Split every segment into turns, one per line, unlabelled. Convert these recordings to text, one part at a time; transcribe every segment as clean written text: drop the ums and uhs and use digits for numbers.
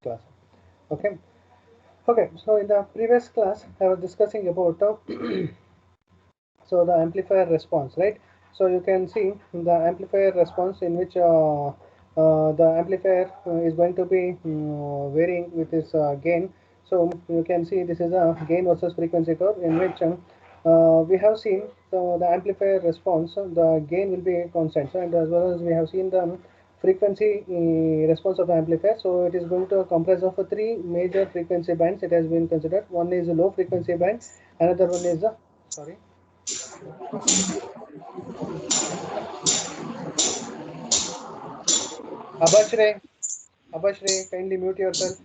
class. Okay. Okay. So in the previous class, I was discussing about so the amplifier response, right? So you can see the amplifier response in which the amplifier is going to be varying with its gain. So you can see this is a gain versus frequency curve in which we have seen the amplifier response, the gain will be constant. So, and as well as we have seen the frequency response of the amplifier. So it is going to comprise of three major frequency bands. It has been considered. One is a low frequency band, another one is the sorry. Abashre, Abashre, kindly mute yourself.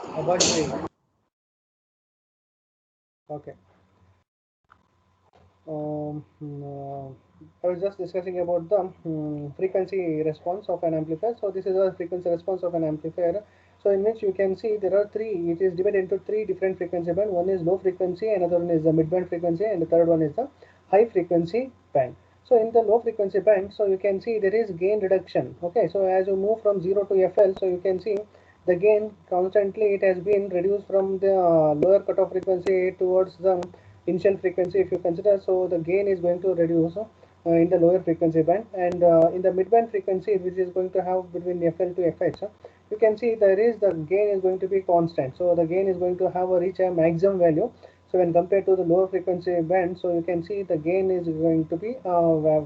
Abashre. Okay. I was just discussing about the frequency response of an amplifier. So this is a frequency response of an amplifier. So in which you can see there are three. It is divided into three different frequency band. One is low frequency, another one is the mid band frequency, and the third one is the high frequency band. So in the low frequency band, so you can see there is gain reduction. Okay, so as you move from 0 to FL, so you can see the gain constantly it has been reduced from the lower cutoff frequency towards the initial frequency if you consider. So the gain is going to reduce in the lower frequency band, and in the mid band frequency which is going to have between FL to FH, you can see there is the gain is going to be constant. So the gain is going to have a reach a maximum value. So when compared to the lower frequency band, so you can see the gain is going to be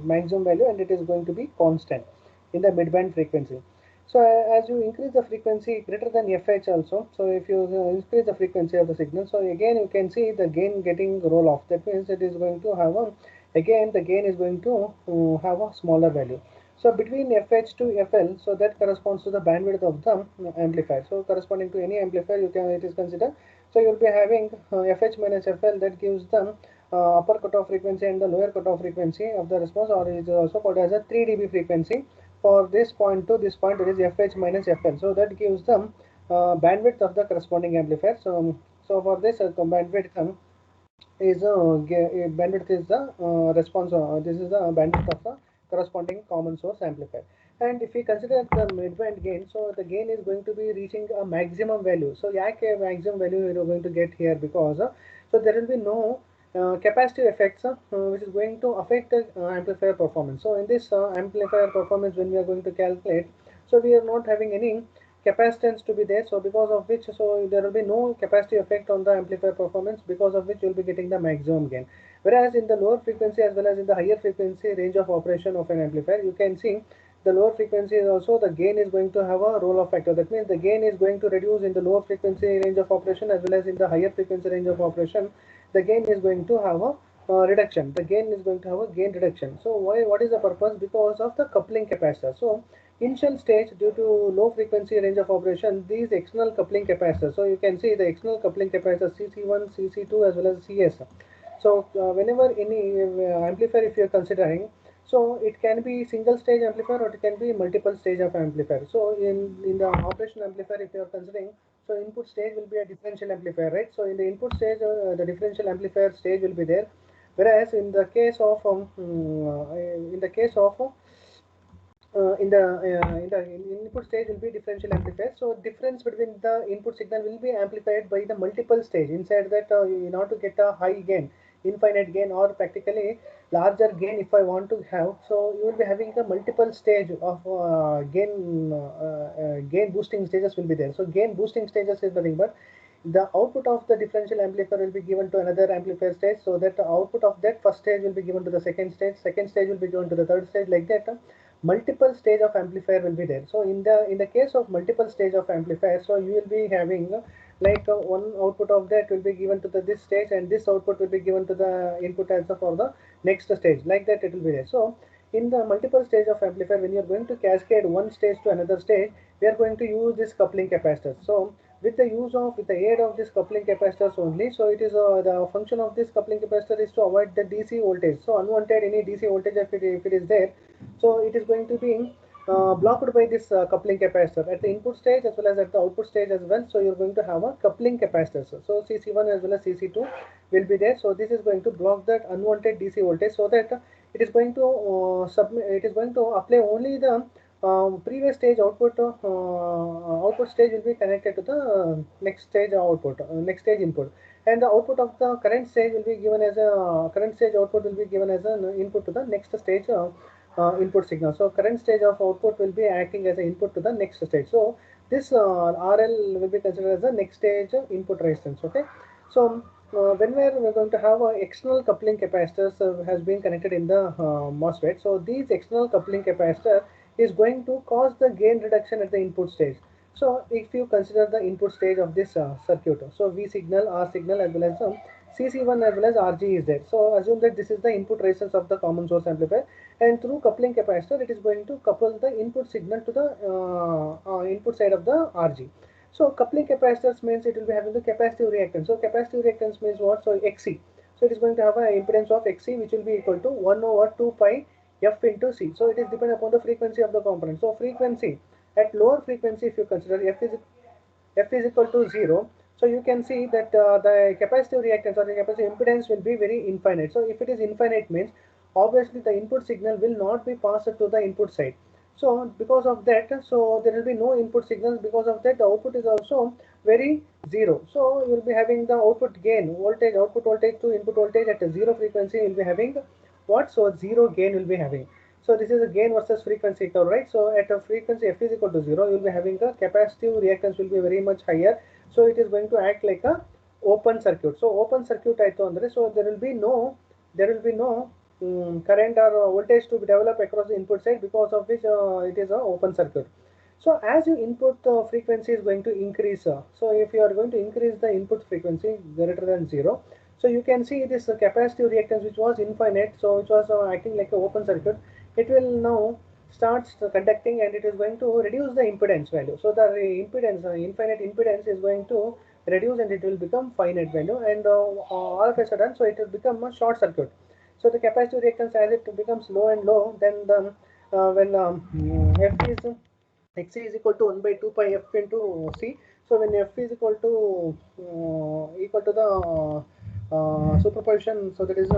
maximum value, and it is going to be constant in the mid band frequency. So as you increase the frequency greater than FH also, so if you increase the frequency of the signal, so again you can see the gain getting roll off. That means it is going to have a, again the gain is going to have a smaller value. So between FH to FL, so that corresponds to the bandwidth of the amplifier. So corresponding to any amplifier, you can it is considered. So you will be having FH minus FL, that gives them upper cutoff frequency and the lower cutoff frequency of the response, or it is also called as a 3 dB frequency. For this point to this point, it is FH minus FL. So that gives them bandwidth of the corresponding amplifier. So for this bandwidth is bandwidth is the response. This is the bandwidth of the corresponding common source amplifier. And if we consider the midband gain, so the gain is going to be reaching a maximum value. So yak maximum value you are going to get here because so there will be no capacitive effects which is going to affect the amplifier performance. So in this amplifier performance, when we are going to calculate, so we are not having any capacitance to be there. So because of which, so there will be no capacitive effect on the amplifier performance, because of which you will be getting the maximum gain. Whereas in the lower frequency as well as in the higher frequency range of operation of an amplifier, you can see the lower frequency is also the gain is going to have a roll off factor. That means the gain is going to reduce in the lower frequency range of operation as well as in the higher frequency range of operation. The gain is going to have a reduction. The gain is going to have a gain reduction. So why? What is the purpose? Because of the coupling capacitor. So initial stage, due to low frequency range of operation, these external coupling capacitors. So you can see the external coupling capacitor CC1, CC2 as well as CS. So whenever any amplifier if you are considering, so it can be single stage amplifier or it can be multiple stage of amplifier. So in the operation amplifier if you are considering, so input stage will be a differential amplifier, right? So in the input stage the differential amplifier stage will be there, whereas in the case of in input stage will be differential amplifier. So difference between the input signal will be amplified by the multiple stage. Inside that, in order to get a high gain, infinite gain, or practically larger gain, if I want to have, so you will be having a multiple stage of gain boosting stages will be there. So gain boosting stages is nothing but the output of the differential amplifier will be given to another amplifier stage, so that the output of that first stage will be given to the second stage will be given to the third stage, like that multiple stage of amplifier will be there. So in the case of multiple stage of amplifier, so you will be having one output of that will be given to this stage, and this output will be given to the input answer for the next stage, like that it will be there. So in the multiple stage of amplifier, when you are going to cascade one stage to another stage, we are going to use this coupling capacitors. So with the aid of this coupling capacitors only, so it is the function of this coupling capacitor is to avoid the DC voltage. So unwanted any DC voltage if it is there, so it is going to be blocked by this coupling capacitor at the input stage as well as at the output stage as well. So you're going to have a coupling capacitor. So CC1 as well as CC2 will be there. So this is going to block that unwanted DC voltage, so that it is going to it is going to apply only the previous stage output stage will be connected to the next stage output, next stage input, and the output of the current stage will be given as a current stage output will be given as an input to the next stage input signal. So current stage of output will be acting as an input to the next stage. So this RL will be considered as the next stage input resistance. Okay, so when we're going to have external coupling capacitors has been connected in the MOSFET. So these external coupling capacitor is going to cause the gain reduction at the input stage. So if you consider the input stage of this circuit, so V signal, R signal as well as CC1 as well as RG is there. So assume that this is the input resistance of the common source amplifier, and through coupling capacitor it is going to couple the input signal to the input side of the RG. So coupling capacitors means it will be having the capacitive reactance. So capacitive reactance means what? So XC. So it is going to have an impedance of XC which will be equal to 1 over 2 pi F into C. So it is dependent upon the frequency of the component. So frequency at lower frequency, if you consider F is equal to 0, so you can see that the capacitive reactance or the capacitive impedance will be very infinite. So if it is infinite means obviously the input signal will not be passed to the input side. So because of that, so there will be no input signals. Because of that, the output is also very zero. So you will be having the output gain voltage, output voltage to input voltage at a zero frequency. You will be having what? So zero gain will be having. So this is a gain versus frequency curve, right? So at a frequency F is equal to 0, you will be having the capacitive reactance will be very much higher. So it is going to act like a open circuit. So open circuit ಆಯ್ತು ಅಂದ್ರೆ, so there will be no current or voltage to be developed across the input side, because of which it is a open circuit. So as your input frequency is going to increase, so if you are going to increase the input frequency greater than 0, so you can see this capacitive reactance which was infinite, so which was acting like an open circuit, it will now starts conducting, and it is going to reduce the impedance value. So the impedance, infinite impedance is going to reduce, and it will become finite value, and all of a sudden, so it will become a short circuit. So the capacitive reactance, as it becomes low and low, then the when F is Xc is equal to 1 by 2 pi F into C. So when F is equal to the superposition, so that is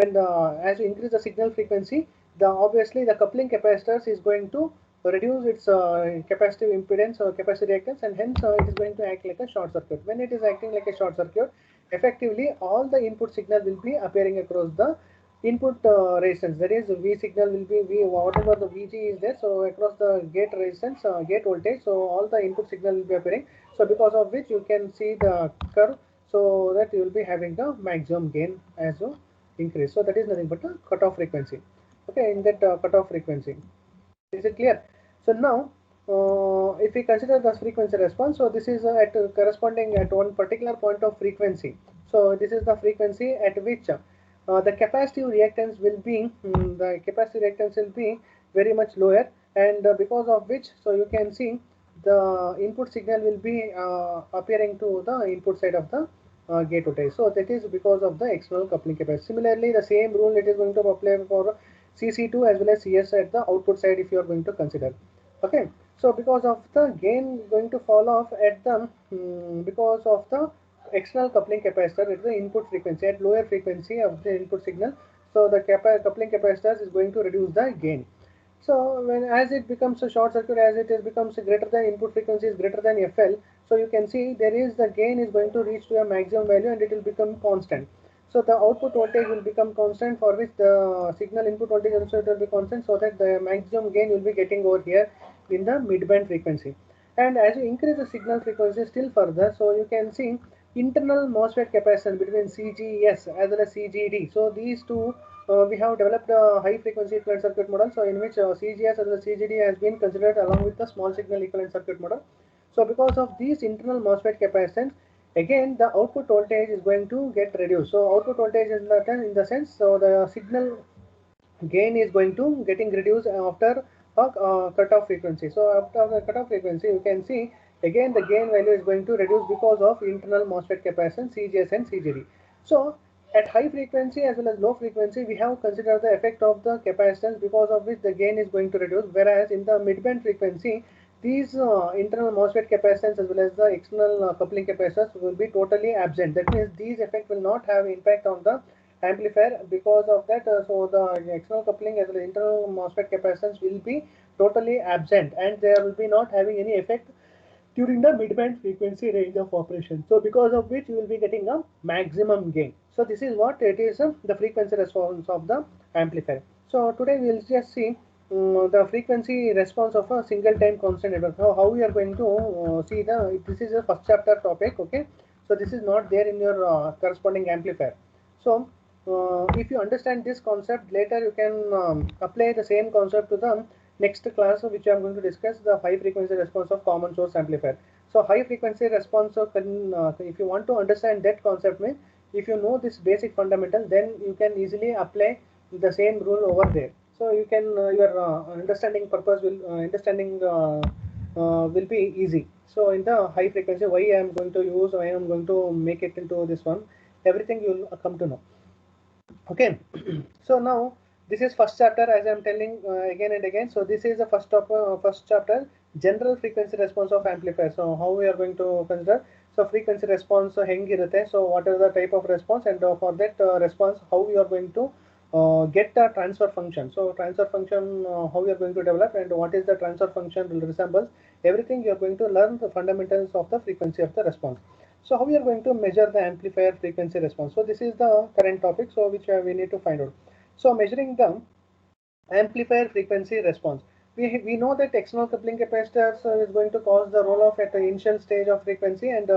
when the as you increase the signal frequency, the obviously the coupling capacitors is going to reduce its capacitive impedance or capacitive reactance, and hence it is going to act like a short circuit. When it is acting like a short circuit, effectively all the input signal will be appearing across the input resistance. That is, V signal will be V, whatever the VG is there, so across the gate resistance, gate voltage, so all the input signal will be appearing. So because of which you can see the curve, so that you will be having the maximum gain as you increase. So that is nothing but the cutoff frequency. Okay, in that cutoff frequency. Is it clear? So now, if we consider the frequency response, so this is at corresponding at one particular point of frequency. So this is the frequency at which the capacitive reactance will be very much lower, and because of which, so you can see the input signal will be appearing to the input side of the gate voltage. So that is because of the external coupling capacity. Similarly, the same rule it is going to apply for CC2 as well as CS at the output side if you are going to consider. Okay, so because of the gain going to fall off at the because of the external coupling capacitor at the input frequency, at lower frequency of the input signal, so the coupling capacitor is going to reduce the gain. So when as it becomes a short circuit, as it is becomes greater than input frequency is greater than FL, so you can see there is the gain is going to reach to a maximum value, and it will become constant. So the output voltage will become constant, for which the signal input voltage also it will be constant, so that the maximum gain will be getting over here in the midband frequency. And as you increase the signal frequency still further, so you can see internal MOSFET capacitance between CGS as well as CGD. So these two we have developed a high frequency equivalent circuit model, so in which CGS as well as CGD has been considered along with the small signal equivalent circuit model. So because of these internal MOSFET capacitance, again the output voltage is going to get reduced. So output voltage is in the sense, so the signal gain is going to getting reduced after a cutoff frequency. So after the cutoff frequency, you can see again the gain value is going to reduce because of internal MOSFET capacitance CGS and CGD. So at high frequency as well as low frequency, we have considered the effect of the capacitance, because of which the gain is going to reduce, whereas in the midband frequency, these internal MOSFET capacitance as well as the external coupling capacitance will be totally absent. That means these effect will not have impact on the amplifier. Because of that, so the external coupling as well as internal MOSFET capacitance will be totally absent, and there will be not having any effect during the mid-band frequency range of operation. So because of which you will be getting a maximum gain. So this is what it is, the frequency response of the amplifier. So today we will just see the frequency response of a single time constant network. How we are going to see the, this is a first chapter topic, okay. So this is not there in your corresponding amplifier. So if you understand this concept, later you can apply the same concept to the next class, which I am going to discuss, the high frequency response of common source amplifier. So high frequency response of, if you want to understand that concept, means if you know this basic fundamental, then you can easily apply the same rule over there. So you can your understanding purpose will will be easy. So in the high frequency, why I am going to use, why I am going to make it into this one, everything you will come to know. Okay. So now this is first chapter, as I am telling again and again. So this is the first chapter, general frequency response of amplifier. So how we are going to consider, so frequency response hengirutte, so what is the type of response, and for that response how we are going to get the transfer function. So transfer function, how we are going to develop, and what is the transfer function will resembles, everything you are going to learn the fundamentals of the frequency of the response. So how we are going to measure the amplifier frequency response? So this is the current topic, so which we need to find out. So measuring the amplifier frequency response. We know that external coupling capacitors is going to cause the roll off at the initial stage of frequency, and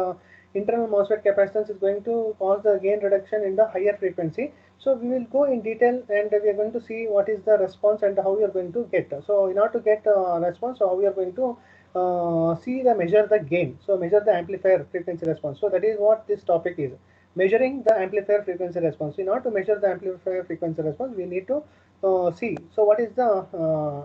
internal MOSFET capacitance is going to cause the gain reduction in the higher frequency. So we will go in detail, and we are going to see what is the response and how we are going to get. So in order to get response, so how we are going to see the measure the gain. So measure the amplifier frequency response. So that is what this topic is, measuring the amplifier frequency response. In order to measure the amplifier frequency response, we need to see. So what is the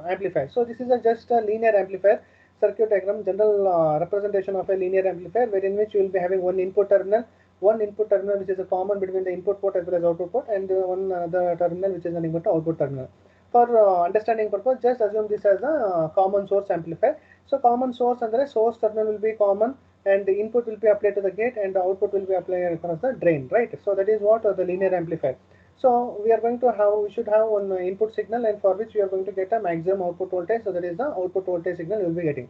amplifier? So this is just a linear amplifier circuit diagram, general representation of a linear amplifier, wherein which you will be having one input terminal which is a common between the input port as well as output port, and one other terminal which is an input output terminal. For understanding purpose, just assume this as a common source amplifier. So common source and the source terminal will be common, and the input will be applied to the gate, and the output will be applied across the drain, right? So that is what the linear amplifier. So we are going to have, we should have one input signal, and for which we are going to get a maximum output voltage. So that is the output voltage signal you will be getting.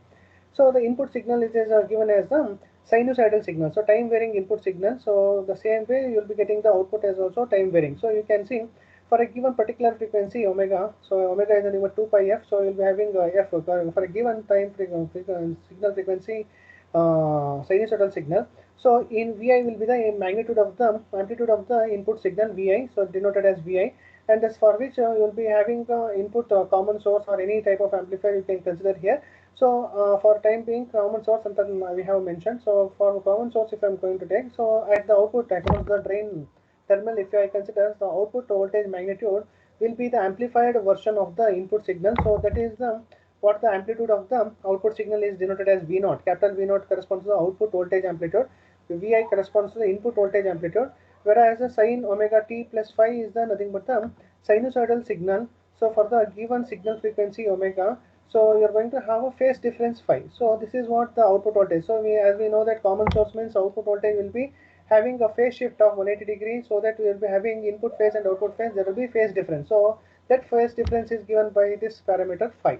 So the input signal is given as the sinusoidal signal. So time varying input signal. So the same way you will be getting the output as also time varying. So you can see for a given particular frequency omega. So omega is equal to 2 pi f. So you will be having f for a given time signal frequency sinusoidal signal. So in Vi will be the magnitude of the amplitude of the input signal Vi, so denoted as Vi, and that's for which you will be having input common source or any type of amplifier you can consider here. So for time being, common source and then we have mentioned. So for common source, if I'm going to take, so at the output across the drain terminal, if I consider the output voltage magnitude will be the amplified version of the input signal. So that is the what the amplitude of the output signal is denoted as V naught. Capital V naught corresponds to the output voltage amplitude. Vi corresponds to the input voltage amplitude, whereas the sine omega t plus phi is the nothing but the sinusoidal signal. So for the given signal frequency omega, so you're going to have a phase difference phi. So this is what the output voltage. So as we know that common source means output voltage will be having a phase shift of 180 degrees, so that we will be having input phase and output phase, there will be phase difference. So that phase difference is given by this parameter phi,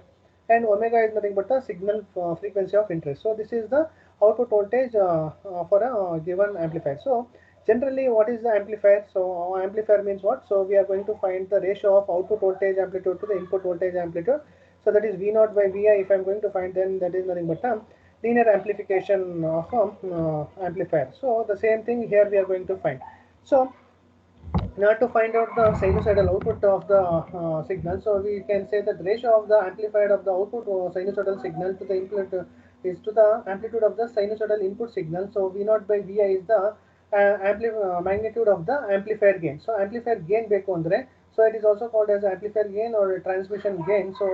and omega is nothing but the signal frequency of interest. So this is the output voltage for a given amplifier. So generally, what is the amplifier? So amplifier means what? So we are going to find the ratio of output voltage amplitude to the input voltage amplitude. So that is V naught by Vi. If I am going to find, then that is nothing but linear amplification of amplifier. So the same thing here we are going to find. So in order to find out the sinusoidal output of the signal, so we can say that the ratio of the amplified of the output sinusoidal signal to the input is to the amplitude of the sinusoidal input signal. So V naught by Vi is the magnitude of the amplifier gain. So amplifier gain ಬೇಕು ಅಂದ್ರೆ, so it is also called as amplifier gain or transmission gain. So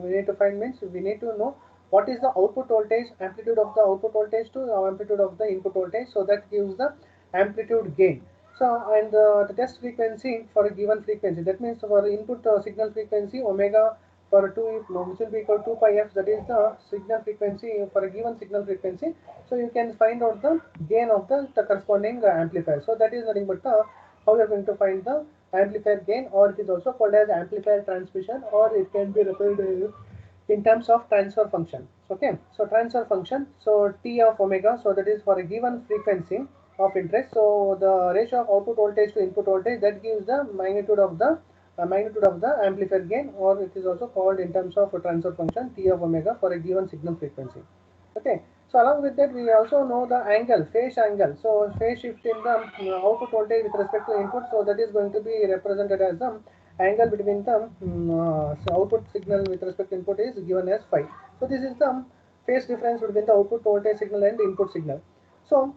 we need to find, means we need to know what is the output voltage, amplitude of the output voltage to amplitude of the input voltage. So that gives the amplitude gain. So and the test frequency for a given frequency, that means for input signal frequency omega for 2 which will be equal to 2 pi f, that is the signal frequency for a given signal frequency. So you can find out the gain of the corresponding amplifier. So that is nothing but the how we are going to find the amplifier gain, or it is also called as amplifier transmission, or it can be represented in terms of transfer function. Okay, so transfer function, so T of omega, so that is for a given frequency of interest. So the ratio of output voltage to input voltage, that gives the magnitude of the amplifier gain, or it is also called in terms of a transfer function T of omega for a given signal frequency. Okay, so along with that we also know the angle, phase angle. So phase shift in the output voltage with respect to input, so that is going to be represented as the angle between the so output signal with respect to input is given as phi. So this is the phase difference between the output voltage signal and input signal. So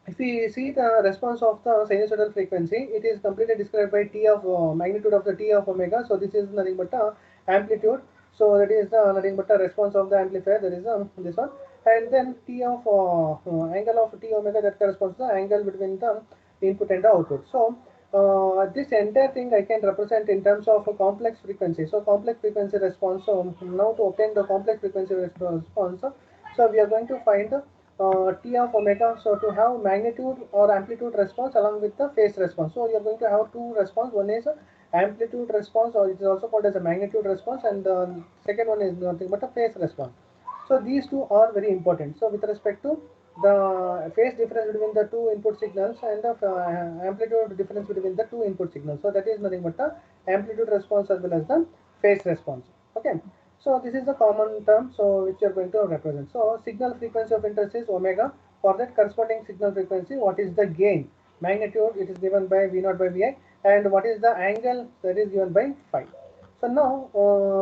if we see the response of the sinusoidal frequency, it is completely described by T of magnitude of the T of omega. So this is nothing but amplitude. So that is nothing but a response of the amplifier. That is this one. And then T of angle of T omega, that corresponds to the angle between the input and the output. So this entire thing I can represent in terms of a complex frequency. So complex frequency response. So now to obtain the complex frequency response, so we are going to find T of omega, so to have magnitude or amplitude response along with the phase response. So you are going to have two response. One is amplitude response, or it is also called as a magnitude response, and the second one is nothing but a phase response. So these two are very important. So with respect to the phase difference between the two input signals and the amplitude difference between the two input signals. So that is nothing but the amplitude response as well as the phase response. Okay. So this is the common term, so which you are going to represent. So signal frequency of interest is omega. For that corresponding signal frequency, what is the gain? Magnitude, it is given by V naught by Vi, and what is the angle, that is given by phi. So now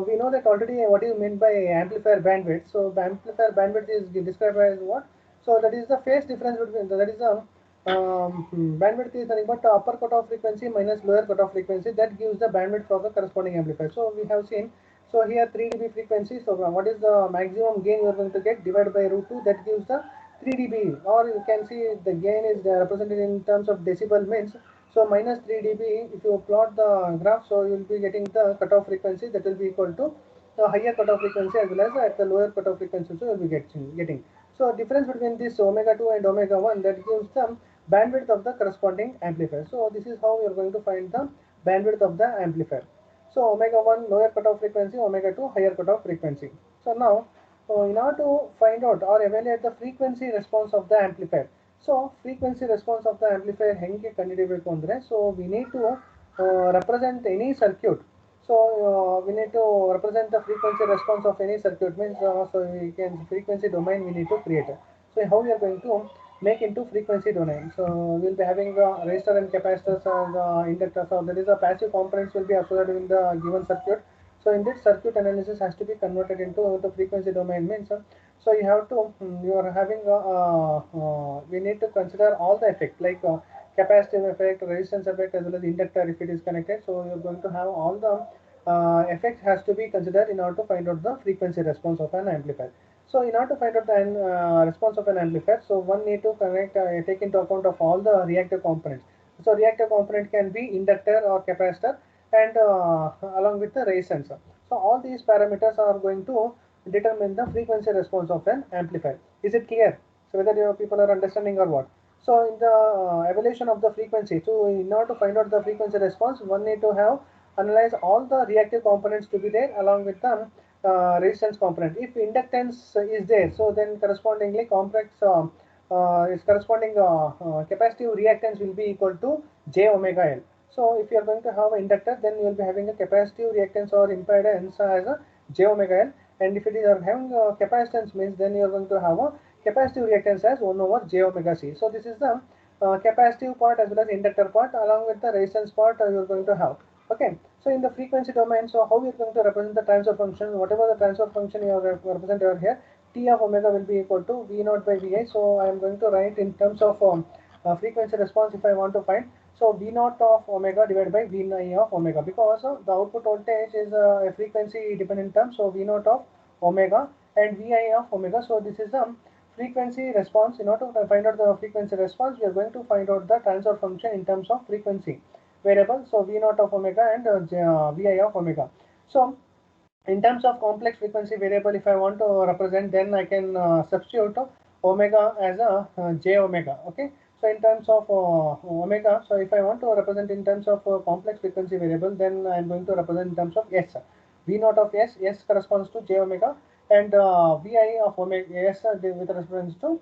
we know that already what is meant by amplifier bandwidth. So the amplifier bandwidth is described as what? So that is the phase difference between, that is the bandwidth is nothing but upper cutoff frequency minus lower cutoff frequency, that gives the bandwidth for the corresponding amplifier. So we have seen, so here 3 dB frequency, so what is the maximum gain you are going to get, divided by root 2, that gives the 3 dB, or you can see the gain is represented in terms of decibel, means so minus 3 dB, if you plot the graph, so you will be getting the cutoff frequency that will be equal to the higher cutoff frequency as well as at the lower cutoff frequency, so you will be getting. So difference between this omega 2 and omega 1, that gives the bandwidth of the corresponding amplifier. So this is how you are going to find the bandwidth of the amplifier. So omega 1 lower cutoff frequency, omega 2 higher cutoff frequency. So now in order to find out or evaluate the frequency response of the amplifier, so frequency response of the amplifier ಹೆಂಗೆ ಕಂಡುಹಿಡಿಯಬೇಕು ಅಂದರೆ, so we need to represent any circuit. So we need to represent the frequency response of any circuit, means so we can frequency domain we need to create. So how we are going to make into frequency domain? So we'll be having resistor and capacitors and inductors, so that is the passive components will be associated in the given circuit. So in this circuit analysis has to be converted into the frequency domain, means so you have to you are having we need to consider all the effect like capacitive effect, resistance effect, as well as inductor if it is connected. So you're going to have all the effects has to be considered in order to find out the frequency response of an amplifier. So in order to find out the response of an amplifier, so one need to take into account of all the reactive components. So reactive component can be inductor or capacitor, and along with the resistance. So all these parameters are going to determine the frequency response of an amplifier. Is it clear? So whether your people are understanding or what? So in the evaluation of the frequency, so in order to find out the frequency response, one need to have analyze all the reactive components to be there along with the resistance component. If inductance is there, so then correspondingly complex is corresponding capacitive reactance will be equal to j omega L. So if you are going to have an inductor, then you will be having a capacitive reactance or impedance as a j omega L, and if it is having a capacitance, means then you are going to have a capacitive reactance as 1 over j omega c. So this is the capacitive part as well as inductor part, along with the resistance part you are going to have. Okay, so in the frequency domain, so how we are going to represent the transfer function, whatever the transfer function you are represent over here, T of omega will be equal to V naught by Vi. So I am going to write in terms of frequency response if I want to find. So V naught of omega divided by V I of omega, because the output voltage is a frequency dependent term. So V naught of omega and Vi of omega. So this is the frequency response. In order to find out the frequency response, we are going to find out the transfer function in terms of frequency variable. So V naught of omega and Vi of omega. So in terms of complex frequency variable, if I want to represent, then I can substitute omega as a j omega. Okay, So in terms of omega, so if I want to represent in terms of complex frequency variable, then I am going to represent in terms of S. V naught of S, S corresponds to j omega, and Vi of omega S with reference to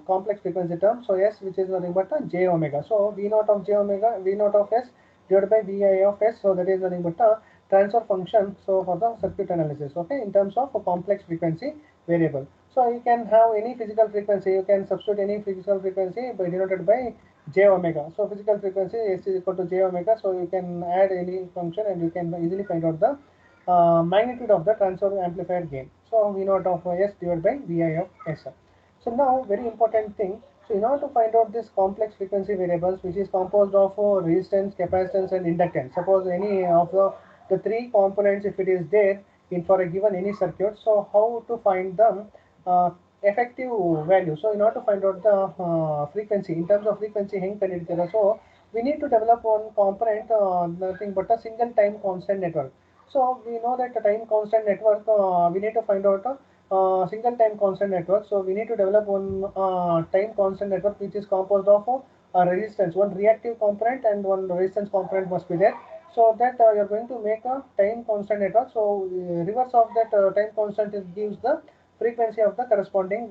complex frequency term. So S, which is nothing but j omega. So V naught of j omega, V naught of S divided by Vi of S. So that is nothing but a transfer function. So for the circuit analysis, okay, in terms of a complex frequency variable. So you can have any physical frequency, you can substitute any physical frequency by denoted by j omega. So physical frequency S is equal to j omega. So you can add any function and you can easily find out the magnitude of the transfer amplifier gain. So V naught of S divided by Vi of S. So now very important thing. So in order to find out this complex frequency variables, which is composed of resistance, capacitance, and inductance. Suppose any of the three components, if it is there in for a given any circuit, so how to find them effective value. So in order to find out the frequency, in terms of frequency, so we need to develop one component, nothing but a single time constant network. So we know that the time constant network, we need to find out a single time constant network. So we need to develop one time constant network which is composed of a resistance, one reactive component and one resistance component must be there. So that you're going to make a time constant network. So reverse of that time constant is gives the frequency of the corresponding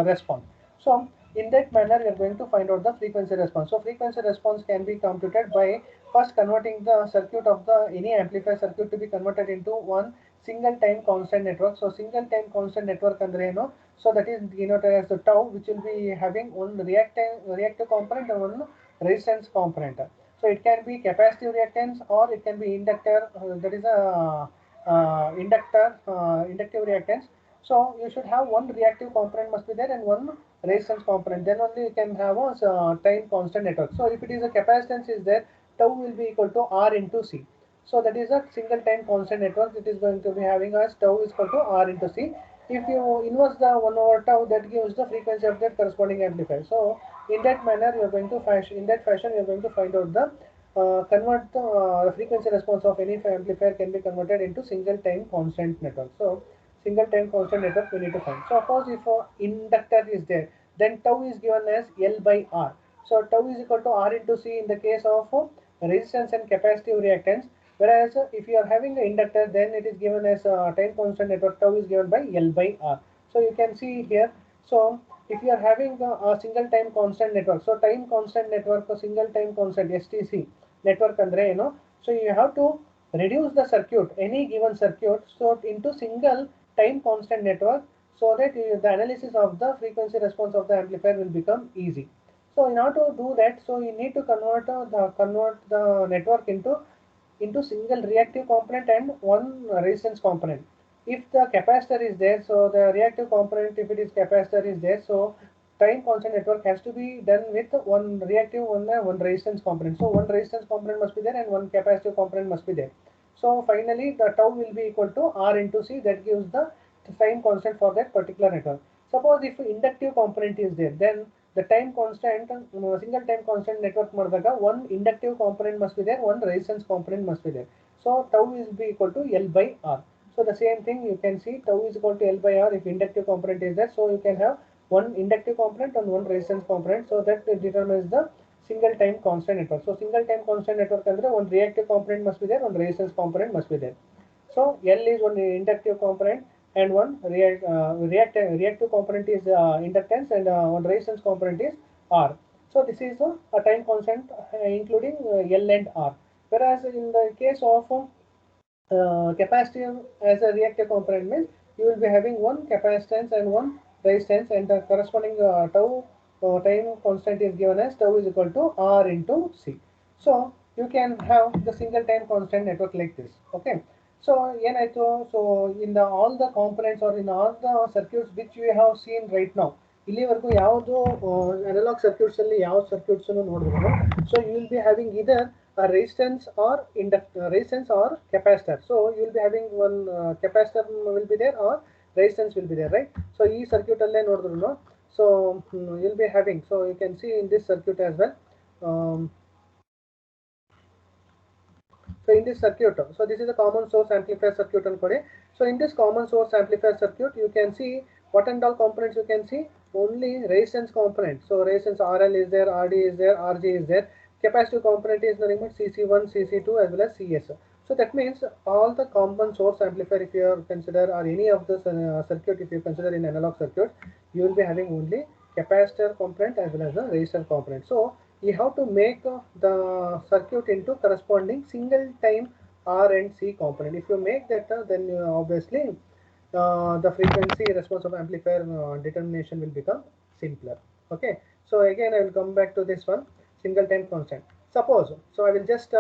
response. So in that manner, we are going to find out the frequency response. So frequency response can be computed by first converting the circuit of the any amplifier circuit to be converted into one single time constant network. So single time constant network andre ಏನು, so that is denoted as the tau, which will be having one reactive component and one resistance component. So it can be capacitive reactance or it can be inductor, that is a inductive reactance. So you should have one reactive component must be there and one resistance component. Then only you can have a time constant network. So if it is a capacitance is there, tau will be equal to R into C. So that is a single time constant network. It is going to be having as tau is equal to R into C. If you inverse the 1 over tau, that gives the frequency of that corresponding amplifier. So in that manner, you are going to fashion, you are going to find out the convert the frequency response of any amplifier can be converted into single time constant network. So single time constant network we need to find. So suppose if inductor is there, then tau is given as L by R. So tau is equal to R into C in the case of resistance and capacitive reactance. Whereas if you are having an inductor, then it is given as time constant network, tau is given by L by R. So you can see here. So if you are having a single time constant network, so time constant network, a single time constant STC network andre, so you have to reduce the circuit, any given circuit, so into single time constant network, so that the analysis of the frequency response of the amplifier will become easy. So in order to do that, so you need to convert the network into single reactive component and one resistance component. If the capacitor is there, so the reactive component, if it is capacitor is there, so time constant network has to be done with one reactive, one resistance component. So one resistance component must be there and one capacitive component must be there. So finally the tau will be equal to R into C, that gives the time constant for that particular network. Suppose if inductive component is there, then the time constant, single time constant network ಮಾಡಿದಾಗ one inductive component must be there, one resistance component must be there. So tau is be equal to L by R. So the same thing you can see, tau is equal to L by R if inductive component is there. So you can have one inductive component and one resistance component. So that determines the single time constant network. So single time constant network andre one reactive component must be there, one resistance component must be there. So L is one inductive component and one reactive component is inductance and one resistance component is R. So this is a time constant including L and R. Whereas in the case of capacitive as a reactive component means you will be having one capacitance and one resistance, and the corresponding tau time constant is given as tau is equal to R into C. So you can have the single time constant network like this. Okay. So so in the all the components or in all the circuits which we have seen right now, ಇಲ್ಲಿವರೆಗೂ ಯಾವುದು analogue circuits ಅಲ್ಲಿ ಯಾವ circuits ಅನ್ನು ನೋಡಿದ್ರು, so you will be having either a resistance or resistance or capacitor. So you will be having one capacitor will be there or resistance will be there, right? So ಈ circuit ಅಲ್ಲೇ ನೋಡಿದ್ರು, so you will be having, so you can see in this circuit as well. So in this circuit, so this is a common source amplifier circuit. So in this common source amplifier circuit, you can see what and all components you can see? Only resistance component. So resistance RL is there, RD is there, RG is there. Capacitive component is nothing but CC1, CC2 as well as CS. So that means all the common source amplifier, if you consider, or any of the circuit, if you consider in analog circuit, you will be having only capacitor component as well as the resistor component. So you have to make the circuit into corresponding single time R and C component. If you make that, then obviously the frequency response of amplifier determination will become simpler. Okay, so again I will come back to this one, single time constant. Suppose, so I will just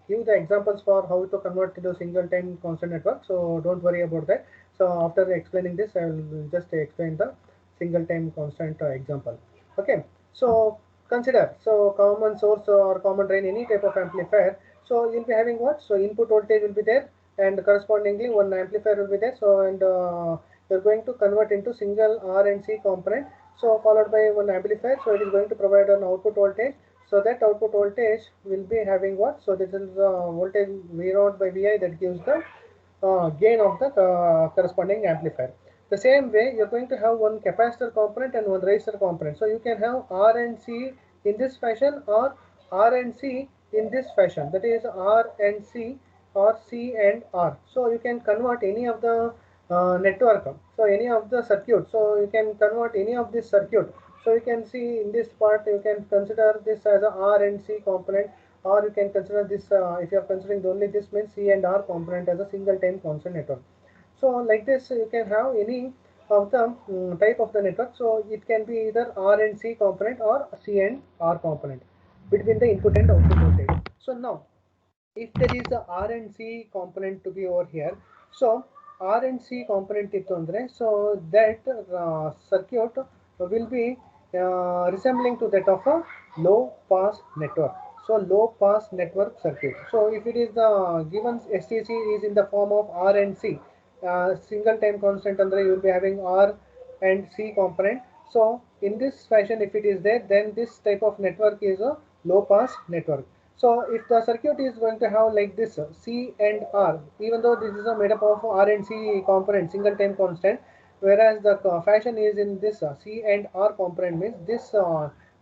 give the examples for how to convert to single time constant network, so don't worry about that. So after explaining this, I will just explain the single time constant example. Okay, so consider, so common source or common drain, any type of amplifier. So you'll be having what? So input voltage will be there, and correspondingly one amplifier will be there. So and you're going to convert into single R and C component, so followed by one amplifier. So it is going to provide an output voltage. So that output voltage will be having what? So this is voltage V0 by Vi, that gives the gain of the corresponding amplifier. The same way, you're going to have one capacitor component and one resistor component. So you can have R and C in this fashion, or R and C in this fashion, that is R and C or C and R. So you can convert any of the network, so any of the circuit, so you can convert any of this circuit. So you can see in this part, you can consider this as a R and C component, or you can consider this, if you are considering only this, means C and R component as a single time constant network. So like this, you can have any of the type of the network. So it can be either R and C component or C and R component between the input and output voltage. So now, if there is a R and C component to be over here, so R and C component ittu andre, so that circuit will be resembling to that of a low pass network. So low pass network circuit. So if it is the given STC is in the form of R and C, single time constant andre, you will be having R and C component. So in this fashion, if it is there, then this type of network is a low pass network. So if the circuit is going to have like this, C and R, even though this is a made up of R and C component, single time constant, whereas the fashion is in this C and R component, means this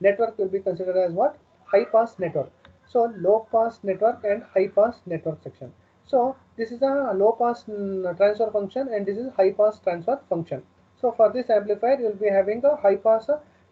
network will be considered as what? High pass network. So low pass network and high pass network section. So this is a low pass transfer function, and this is high pass transfer function. So for this amplifier, you will be having a high pass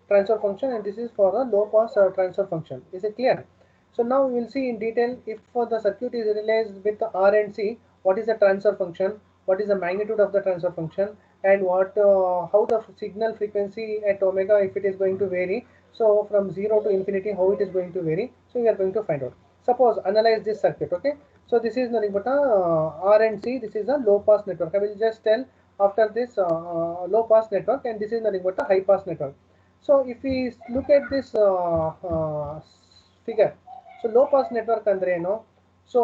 transfer function, and this is for a low pass transfer function. Is it clear? So now we will see in detail, if the circuit is realized with R and C, what is the transfer function, what is the magnitude of the transfer function, and what how the signal frequency at omega, if it is going to vary. So from 0 to infinity, how it is going to vary. So we are going to find out. Suppose analyze this circuit. Okay. So this is nothing but a R and C. This is a low pass network. I will just tell after this low pass network, and this is nothing but a high pass network. So if we look at this figure, so low pass network andre ಏನು? So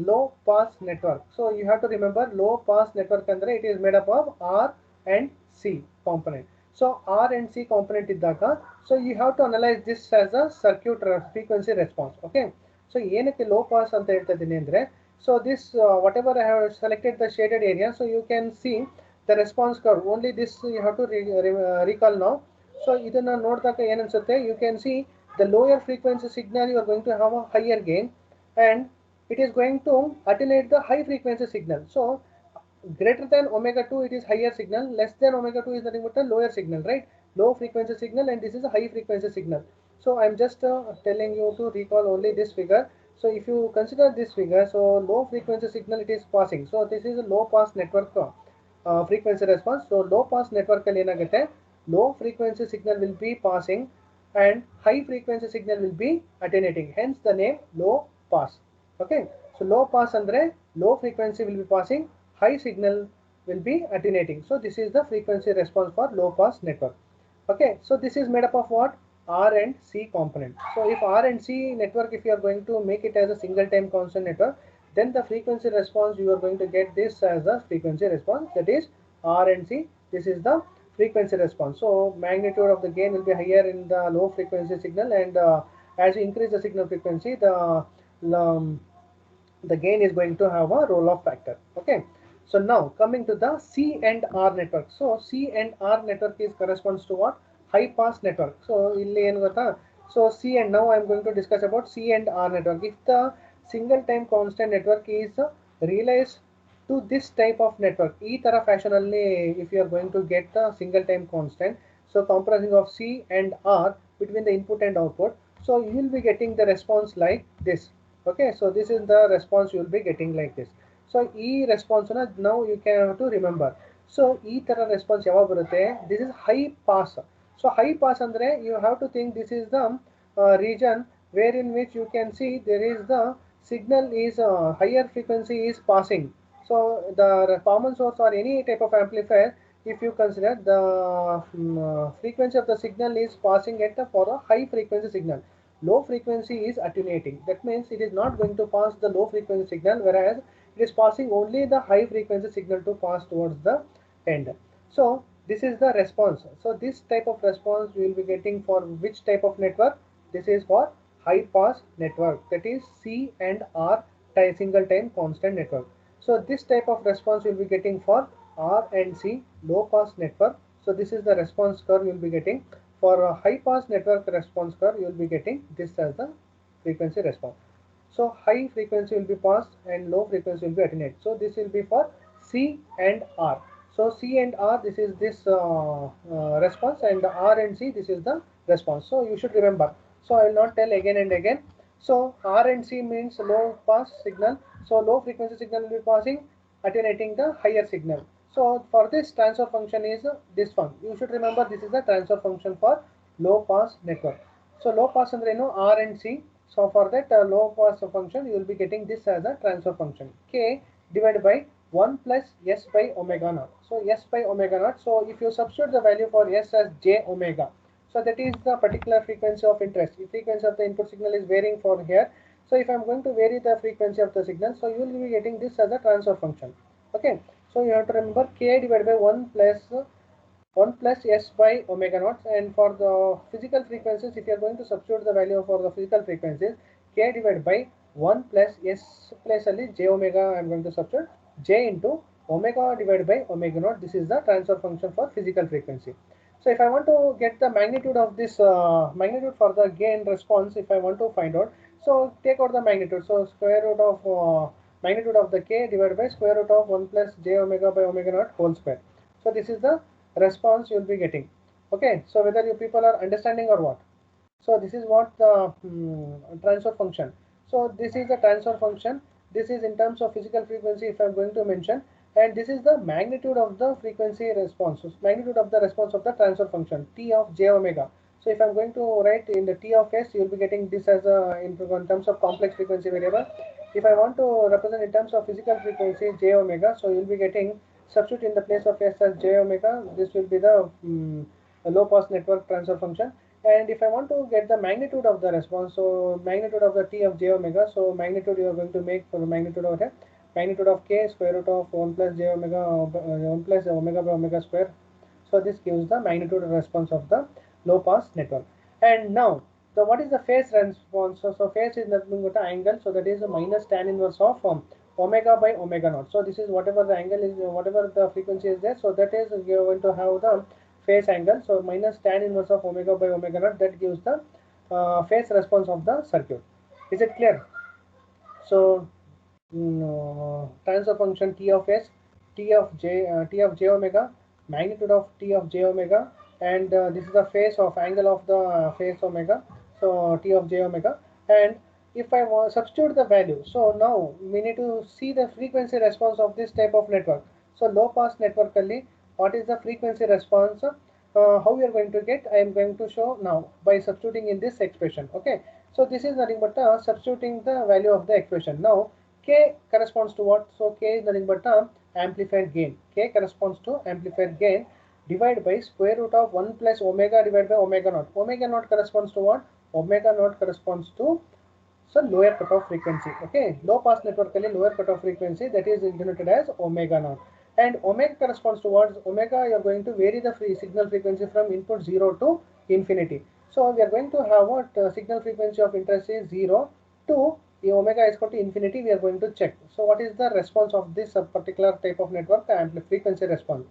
low pass network. So you have to remember, low pass network andre, it is made up of R and C component. So R and C component ಇದ್ದಾಗ, so you have to analyze this as a circuit frequency response. Okay. So ಏನಕ್ಕೆ low pass ಅಂತ ಹೇಳ್ತಾ ಇದ್ದೀನಿ ಅಂದ್ರೆ, so this whatever I have selected the shaded area, so you can see the response curve. Only this you have to recall now. So ಇದನ್ನ ನೋಡಿದಾಗ ಏನು ಅನ್ಸುತ್ತೆ, you can see the lower frequency signal, you are going to have a higher gain, and it is going to attenuate the high frequency signal. So greater than omega 2, it is higher signal, less than omega 2 is nothing but a lower signal, right? Low frequency signal, and this is a high frequency signal. So I'm just telling you to recall only this figure. So if you consider this figure, so low frequency signal, it is passing. So this is a low pass network frequency response. So low pass network ಅಲ್ಲಿ ಏನಾಗುತ್ತೆ, low frequency signal will be passing and high frequency signal will be attenuating, hence the name low pass. Okay. So low pass andre, low frequency will be passing, high signal will be attenuating. So this is the frequency response for low pass network. Okay. So this is made up of what? R and C component. So if R and C network, if you are going to make it as a single time constant network, then the frequency response, you are going to get this as a frequency response, that is R and C. This is the frequency response. So magnitude of the gain will be higher in the low frequency signal, and as you increase the signal frequency, the gain is going to have a roll off factor. Okay. So now coming to the C and R network. So C and R network is corresponds to what? High pass network. So ಇಲ್ಲಿ ಏನು ಗೊತ್ತಾ? So C and now I am going to discuss about C and R network. If the single time constant network is realized to this type of network, ಈ ತರ fashion ಅಲ್ಲಿ if you are going to get the single time constant, so comprising of C and R between the input and output, so you will be getting the response like this. Okay, so this is the response you will be getting like this. So ಈ response ನಾವು you can to remember. So ಈ ತರ response ಯಾವಾಗ ಬರುತ್ತೆ? This is high pass. So high pass ಅಂದ್ರೆ you have to think this is the region where in which you can see there is the signal is higher frequency is passing. So the common source or any type of amplifier, if you consider the frequency of the signal is passing at for a high frequency signal, low frequency is attenuating. That means it is not going to pass the low frequency signal, whereas it is passing only the high frequency signal to pass towards the end. So this is the response. So this type of response we will be getting for which type of network? This is for high pass network, that is C and R single time constant network. So this type of response you will be getting for R and C low pass network. So this is the response curve you will be getting. For a high pass network response curve you will be getting this as the frequency response. So high frequency will be passed and low frequency will be attenuated. So this will be for C and R. So C and R, this is this response, and R and C, this is the response. So you should remember. So I will not tell again and again. So R and C means low pass signal. So low frequency signal will be passing, attenuating the higher signal. So for this transfer function is this one. You should remember this is the transfer function for low pass network. So low pass andre ಏನು R and C. So for that low pass function you will be getting this as a transfer function, K divided by 1 plus S by omega naught. So S by omega naught. So if you substitute the value for S as J omega, so that is the particular frequency of interest. The frequency of the input signal is varying for here. So if I am going to vary the frequency of the signal, so you will be getting this as a transfer function. Okay. So you have to remember K divided by 1 plus S by omega naught. And for the physical frequencies, if you are going to substitute the value for the physical frequencies, K divided by 1 plus S plus only J omega, I am going to substitute J into omega divided by omega naught. This is the transfer function for physical frequency. So if I want to get the magnitude of this magnitude for the gain response, if I want to find out, so take out the magnitude. So square root of magnitude of the K divided by square root of 1 plus J omega by omega naught whole square. So this is the response you will be getting. Okay, so whether you people are understanding or what? So this is what the transfer function. So this is the transfer function. This is in terms of physical frequency if I am going to mention, and this is the magnitude of the frequency response. So magnitude of the response of the transfer function T of J omega. So if I am going to write in the T of S, you will be getting this as a in terms of complex frequency variable. If I want to represent in terms of physical frequency J omega, so you will be getting, substitute in the place of S as J omega. This will be the low pass network transfer function. And if I want to get the magnitude of the response, so magnitude of the T of J omega, so magnitude you are going to make for the magnitude of here, magnitude of K square root of 1 plus J omega 1 plus omega by omega square. So this gives the magnitude response of the low pass network. And now what is the phase response? So phase is nothing but an angle, so that is a minus tan inverse of omega by omega naught. So this is whatever the angle is, whatever the frequency is there, so that is you are going to have the phase angle. So minus tan inverse of omega by omega naught, that gives the phase response of the circuit. Is it clear? So transfer function T of S, T of J omega, magnitude of T of J omega, and this is the phase of angle of the phase omega, so T of J omega. And if I want substitute the value, so now we need to see the frequency response of this type of network. So low pass network only, what is the frequency response? How we are going to get, I am going to show now by substituting in this expression. Okay, so this is nothing but substituting the value of the expression. Now K corresponds to what? So K is nothing but amplifier gain. K corresponds to amplifier gain divided by square root of 1 plus omega divided by omega naught. Omega naught corresponds to what? Omega naught corresponds to lower cutoff frequency. Okay, low pass network lower cutoff frequency, that is denoted as omega naught. And omega corresponds to what? Omega, you are going to vary the signal frequency from input 0 to infinity. So we are going to have what signal frequency of interest is 0 to omega is equal to infinity, we are going to check. So what is the response of this particular type of network, frequency response?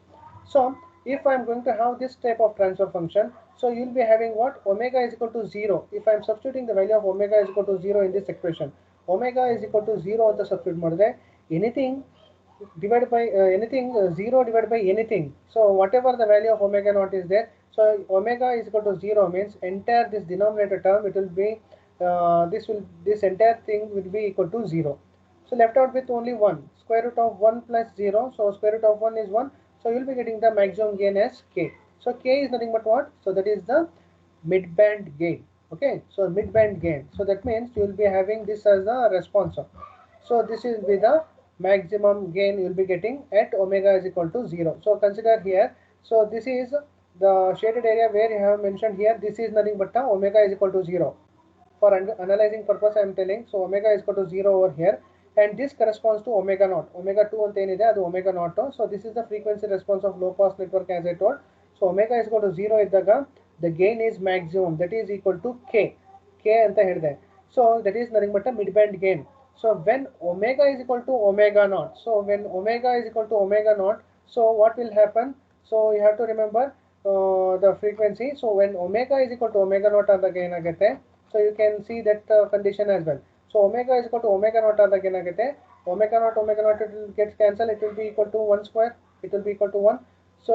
So if I am going to have this type of transfer function, so you will be having what? Omega is equal to 0. If I am substituting the value of omega is equal to 0 in this expression, omega is equal to 0 ಅಂತ substitute ಮಾಡಿದ್ರೆ anything divided by 0 divided by anything. So whatever the value of omega naught is there, so omega is equal to 0 means entire this denominator term, it will be this entire thing will be equal to 0. So left out with only 1, square root of 1 plus 0, so square root of 1 is 1, so you will be getting the maximum gain as k. So k is nothing but what? So that is the mid-band gain. Okay, so mid-band gain, so that means you will be having this as the response. So this is with the maximum gain you will be getting at omega is equal to 0. So consider here, so this is the shaded area where you have mentioned here, this is nothing but omega is equal to 0. For analyzing purpose I am telling, so omega is equal to 0 over here, and this corresponds to omega naught. Omega 2 ante enide adu omega naught. So this is the frequency response of low pass network as I told. So omega is equal to 0 iddaga the gain is maximum, that is equal to k anta helide. So that is nothing but a mid band gain. So when omega is equal to omega naught, so when omega is equal to omega naught, so what will happen? So you have to remember the frequency. So when omega is equal to omega naught ಆದಾಗ ಏನಾಗುತ್ತೆ? So you can see that condition as well. So omega is equal to omega naught ಆದಾಗ ಏನಾಗುತ್ತೆ? Omega naught it will get cancelled, it will be equal to 1 square, it will be equal to 1. So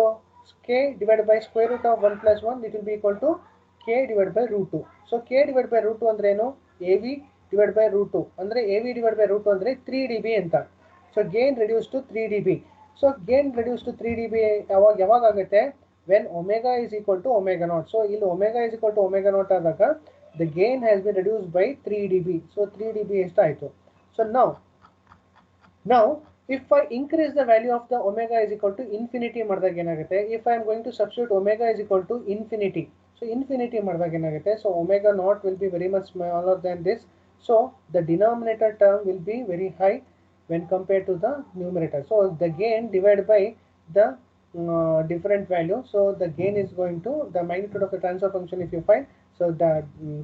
k divided by square root of 1 plus 1, it will be equal to k divided by root 2. So k divided by root 2 ಅಂದ್ರೆ ಏನು? AV divided by root 2 ಅಂದ್ರೆ AV divided by root 2 ಅಂದ್ರೆ 3 dB ಅಂತ. So gain reduced to 3 dB. So gain reduced to 3 dB ಯಾವಾಗ ಆಗುತ್ತೆ? When omega is equal to omega naught. So ಇಲ್ಲಿ omega is equal to omega naught ಆದಾಗ the gain has been reduced by 3 dB. So 3 dB ಎಷ್ಟಾಯಿತು? So now if I increase the value of the omega is equal to infinity ಮಾಡಿದಾಗ ಏನಾಗುತ್ತೆ? If I am going to substitute omega is equal to infinity, so infinity ಮಾಡಿದಾಗ ಏನಾಗುತ್ತೆ? So omega naught will be very much smaller than this. So the denominator term will be very high when compared to the numerator. So the gain divided by the different value. So the gain is going to the magnitude of the transfer function if you find. So the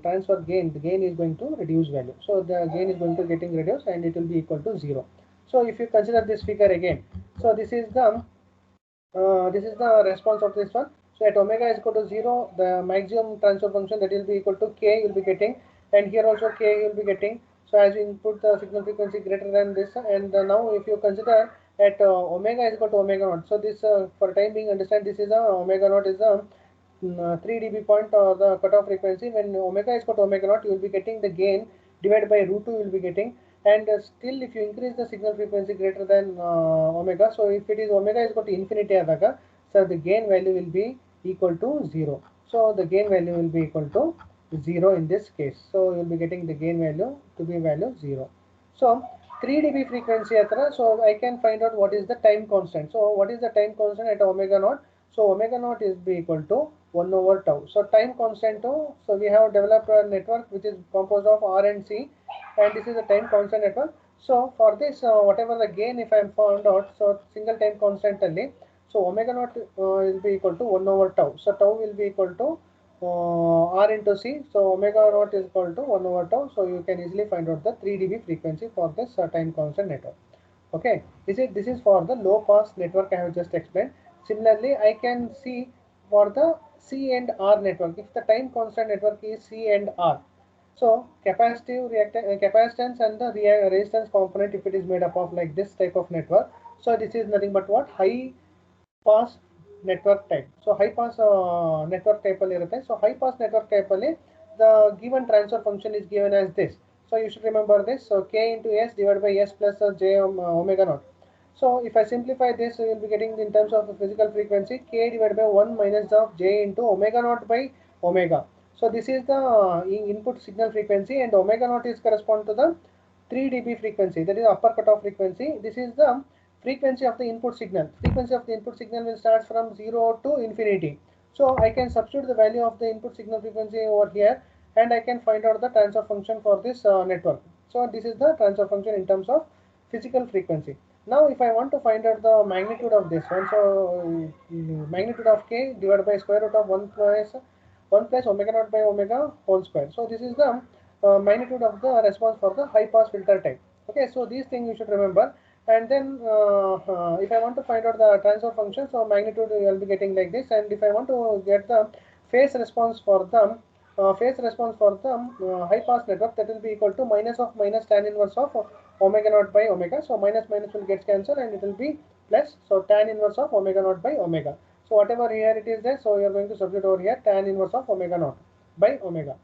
transfer gain, the gain is going to reduce value. So the gain is going to getting reduced and it will be equal to 0. So if you consider this figure again, so this is the response of this one. So at omega is equal to 0, the maximum transfer function that will be equal to k you will be getting, and here also k you will be getting. So as you input the signal frequency greater than this, and now if you consider at omega is equal to omega naught, so this for time being understand this is a omega naught is a 3 dB point or the cutoff frequency. When omega is equal to omega naught, you will be getting the gain divided by root 2 you will be getting, and still if you increase the signal frequency greater than omega, so if it is omega is equal to infinity adaga, so the gain value will be equal to 0. So the gain value will be equal to 0 in this case. So you will be getting the gain value to be value 0. So 3 dB frequency atra, so I can find out what is the time constant. So what is the time constant at omega naught? So omega naught is be equal to 1 over tau. So time constant, so we have developed a network which is composed of R and C, and this is a time constant network. So for this whatever the gain if I am found out, so single time constant only, so omega naught will be equal to 1 over tau. So tau will be equal to R into C. So omega naught is equal to 1 over tau. So you can easily find out the 3 dB frequency for this time constant network. Okay, this is for the low pass network I have just explained. Similarly, I can see for the C and R network, if the time constant network is C and R. So capacitance and the resistance component, if it is made up of like this type of network, so this is nothing but what? High pass network type. So high pass network type alli irutte. So high pass network type alli the given transfer function is given as this. So you should remember this. So k into s divided by s plus j omega naught. So if I simplify this, you will be getting in terms of the physical frequency k divided by 1 minus of j into omega naught by omega. So this is the input signal frequency, and omega naught is correspond to the 3 dB frequency, that is upper cutoff frequency. This is the frequency of the input signal. Frequency of the input signal will start from 0 to infinity. So I can substitute the value of the input signal frequency over here, and I can find out the transfer function for this network. So this is the transfer function in terms of physical frequency. Now if I want to find out the magnitude of this one, so magnitude of k divided by square root of 1 plus omega naught by omega whole square. So this is the magnitude of the response for the high pass filter type. Okay, so these things you should remember. And then if I want to find out the transfer function, so magnitude you will be getting like this. And if I want to get the phase response for the high pass network, that will be equal to minus of minus tan inverse of omega naught by omega. So minus minus will get cancelled and it will be plus. So tan inverse of omega naught by omega. So whatever here it is there, so you are going to substitute over here tan inverse of omega naught by omega.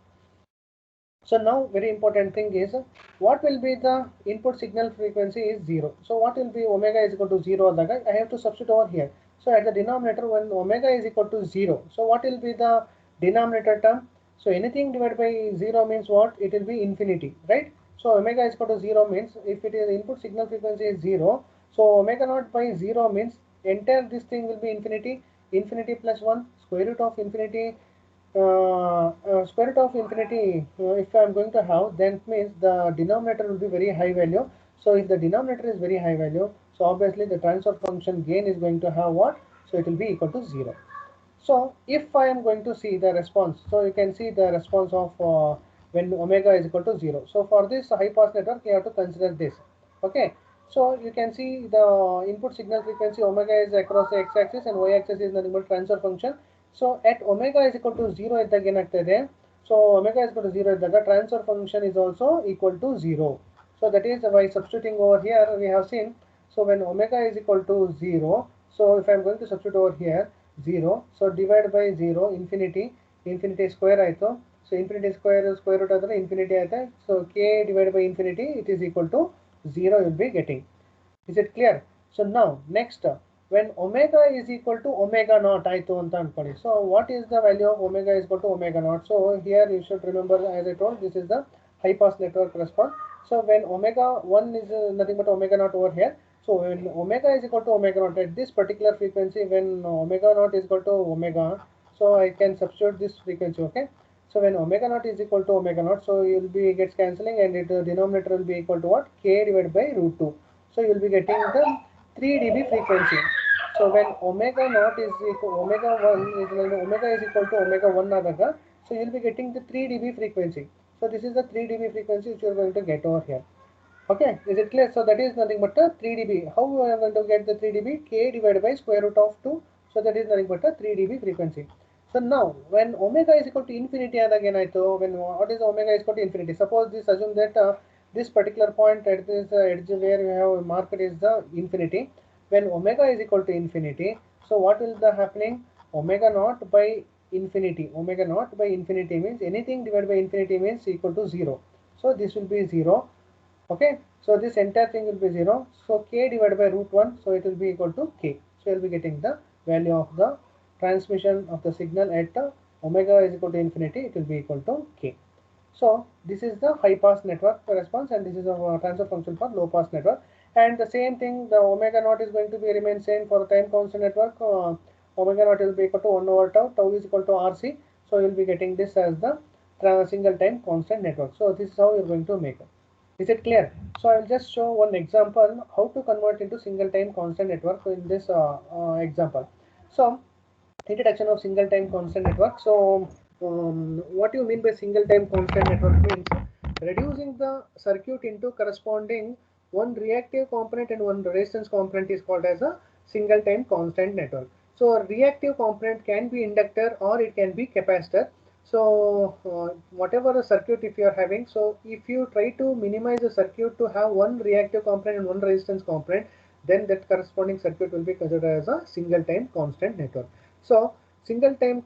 So now very important thing is what will be the input signal frequency is 0. So what will be omega is equal to 0 I have to substitute over here. So at the denominator when omega is equal to 0. So what will be the denominator term? So anything divided by 0 means what? It will be infinity, right? So omega is equal to 0 means if it is input signal frequency is 0. So omega naught by 0 means entire this thing will be infinity. Infinity plus 1 square root of infinity square root of infinity if I am going to have, then it means the denominator will be very high value. So if the denominator is very high value, so obviously the transfer function gain is going to have what? So it will be equal to 0. So if I am going to see the response, so you can see the response of when omega is equal to 0. So for this high pass network you have to consider this. Okay, so you can see the input signal frequency omega is across the x-axis and y-axis is the number transfer function. So at omega is equal to 0 ಇದ್ದಾಗ ಏನಾಗ್ತದೆ, so omega is equal to 0 ಇದ್ದಾಗ transfer function is also equal to 0. So that is by substituting over here we have seen. So when omega is equal to 0, so if I am going to substitute over here 0, so divide by 0 infinity, infinity square ಆಯ್ತು. So infinity square root ಆದರೆ infinity ಆಯ್ತು. So k divided by infinity it is equal to 0 you will be getting. Is it clear? So now next when omega is equal to omega naught ಆಯ್ತು ಅಂತ ಅನ್ಕೊಳ್ಳಿ. So what is the value of omega is equal to omega naught? So here you should remember, as I told, this is the high pass network response. So when omega 1 is nothing but omega naught over here. So when omega is equal to omega naught at this particular frequency, when omega naught is equal to omega, so I can substitute this frequency. Okay, so when omega naught is equal to omega naught, so you will be gets cancelling and it denominator will be equal to what? K divided by root 2. So you will be getting the 3 dB frequency. So when omega naught is equal omega 1 is when omega is equal to omega 1 adaga, so you will be getting the 3 dB frequency. So this is the 3 dB frequency which you are going to get over here. Okay, is it clear? So that is nothing but a 3 dB. How we are going to get the 3 dB? K divided by square root of 2. So that is nothing but a 3 dB frequency. So now when omega is equal to infinity again when what is omega is equal to infinity? Suppose this assume that this particular point at this edge where we have marked is the infinity. When omega is equal to infinity, so what will be happening? Omega naught by infinity. Omega naught by infinity means anything divided by infinity means equal to 0. So this will be 0. Okay, so this entire thing will be 0. So k divided by root 1, so it will be equal to k. So you will be getting the value of the transmission of the signal at omega is equal to infinity, it will be equal to k. So this is the high pass network response and this is a transfer function for low pass network. And the same thing, the omega naught is going to be remain same for the time constant network. Omega naught will be equal to 1 over tau, tau is equal to RC. So you will be getting this as the single time constant network. So this is how you are going to make it. Is it clear? So I will just show one example how to convert into single time constant network in this example. So introduction of single time constant network. So what you mean by single time constant network means reducing the circuit into corresponding one reactive component and one resistance component is called as a single time constant network. So a reactive component can be inductor or it can be capacitor. So whatever the circuit if you are having, so if you try to minimize the circuit to have one reactive component and one resistance component, then that corresponding circuit will be considered as a single time constant network. So single time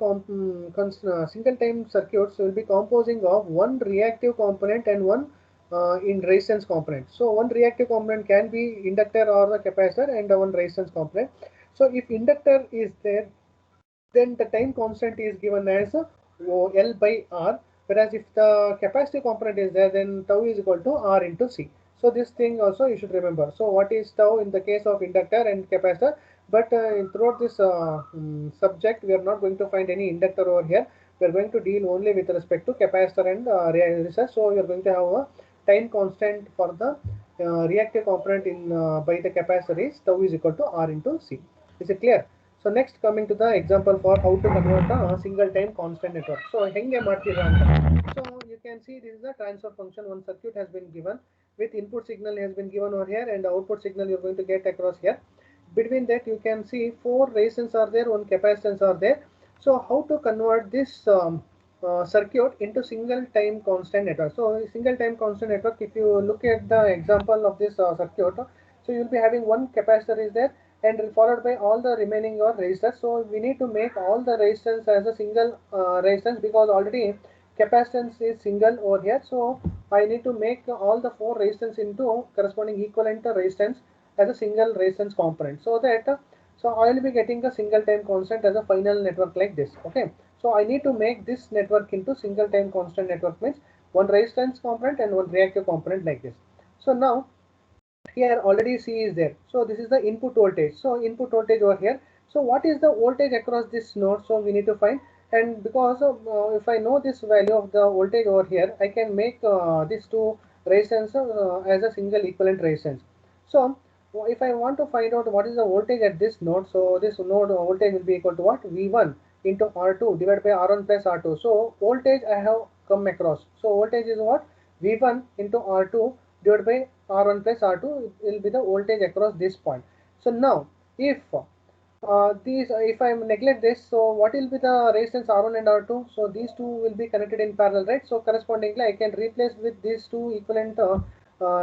circuits will be composing of one reactive component and one in resistance component. So one reactive component can be inductor or the capacitor and one resistance component. So if inductor is there, then the time constant is given as L by R, whereas if the capacitive component is there, then tau is equal to R into C. So this thing also you should remember. So what is tau in the case of inductor and capacitor? But throughout this subject, we are not going to find any inductor over here. We are going to deal only with respect to capacitor and resistor. So we are going to have a time constant for the reactive component in by the capacitor is tau is equal to R into C. Is it clear? So next coming to the example for how to convert a single time constant network. So henge ಮಾಡ್ತೀರಾ ಅಂತ. So you can see this is the transfer function. One circuit has been given with input signal has been given over here, and the output signal you're going to get across here. Between that you can see 4 resistance are there, 1 capacitance are there. So how to convert this circuit into single time constant network? So single time constant network, if you look at the example of this circuit, so you'll be having one capacitor is there and followed by all the remaining or resistors. So we need to make all the resistance as a single resistance, because already capacitance is single over here. So I need to make all the 4 resistance into corresponding equivalent resistance as a single resistance component, so that so I will be getting a single time constant as a final network like this. Okay, so I need to make this network into single time constant network, means one resistance component and one reactive component like this. So now here already C is there, so this is the input voltage. So input voltage over here, so what is the voltage across this node? So we need to find, and because of, if I know this value of the voltage over here, I can make these two resistance as a single equivalent resistance. So if I want to find out what is the voltage at this node, so this node voltage will be equal to what? V1 into R2 divided by R1 plus R2. So voltage I have come across. So voltage is what? V1 into R2 divided by R1 plus R2 will be the voltage across this point. So now if if I neglect this, so what will be the resistance R1 and R2? So these two will be connected in parallel, right? So correspondingly I can replace with these two equivalent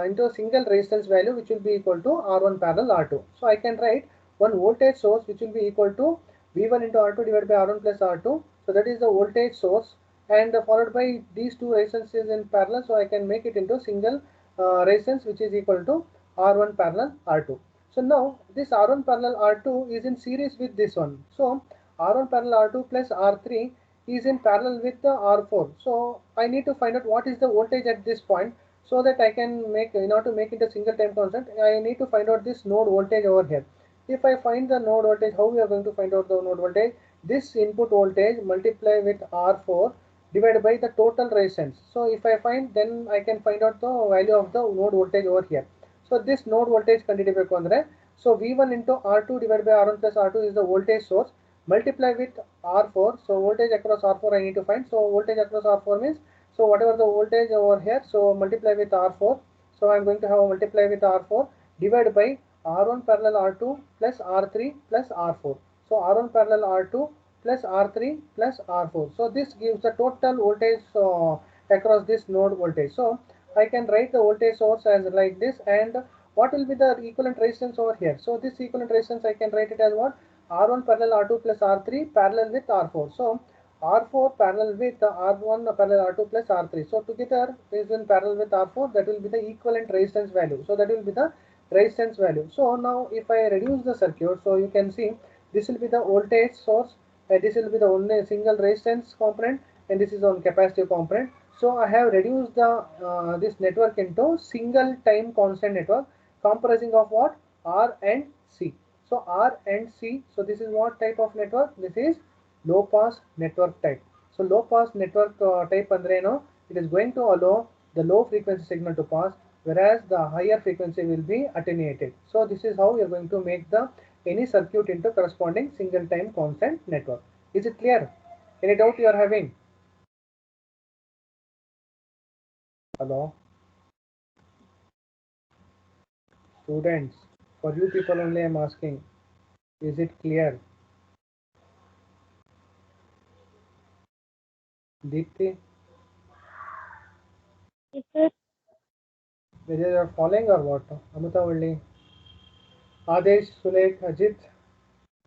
into a single resistance value, which will be equal to R1 parallel R2. So I can write one voltage source which will be equal to V1 into R2 divided by R1 plus R2. So that is the voltage source, and followed by these two resistances in parallel. So I can make it into single resistance which is equal to R1 parallel R2. So now this R1 parallel R2 is in series with this one. So R1 parallel R2 plus R3 is in parallel with the R4. So I need to find out what is the voltage at this point, so that I can make, in order to make it a single time constant, I need to find out this node voltage over here. If I find the node voltage, how we are going to find out the node voltage? This input voltage multiply with R4 divided by the total resistance. So if I find, then I can find out the value of the node voltage over here. So this node voltage ಕಂಡುಹಿಡಿಯಬೇಕು ಅಂದ್ರೆ, so V1 into R2 divided by R1 plus R2 is the voltage source, multiply with R4. So voltage across R4 I need to find. So voltage across R4 means, so whatever the voltage over here, so multiply with R4. So I'm going to have a multiply with R4 divided by R1 parallel R2 plus R3 plus R4. So R1 parallel R2 plus R3 plus R4. So this gives the total voltage across this node voltage. So I can write the voltage source as like this, and what will be the equivalent resistance over here? So this equivalent resistance I can write it as what? R1 parallel R2 plus R3 parallel with R4. So R4 parallel with R1 parallel R2 plus R3. So together is in parallel with R4, that will be the equivalent resistance value. So that will be the resistance value. So now if I reduce the circuit, so you can see this will be the voltage source, and this will be the only single resistance component, and this is on capacitive component. So I have reduced the this network into single time constant network comprising of what? R and C. So R and C. So this is what type of network? This is low pass network type. So low pass network type andre no, it is going to allow the low frequency signal to pass, whereas the higher frequency will be attenuated. So this is how we are going to make the any circuit into corresponding single time constant network. Is it clear? Any doubt you are having? Hello, students. For you people only I am asking. Is it clear? Deepthi,
Yes, sir.
whether you are following or what? Amutavalli, Adesh, Sulek, Ajit,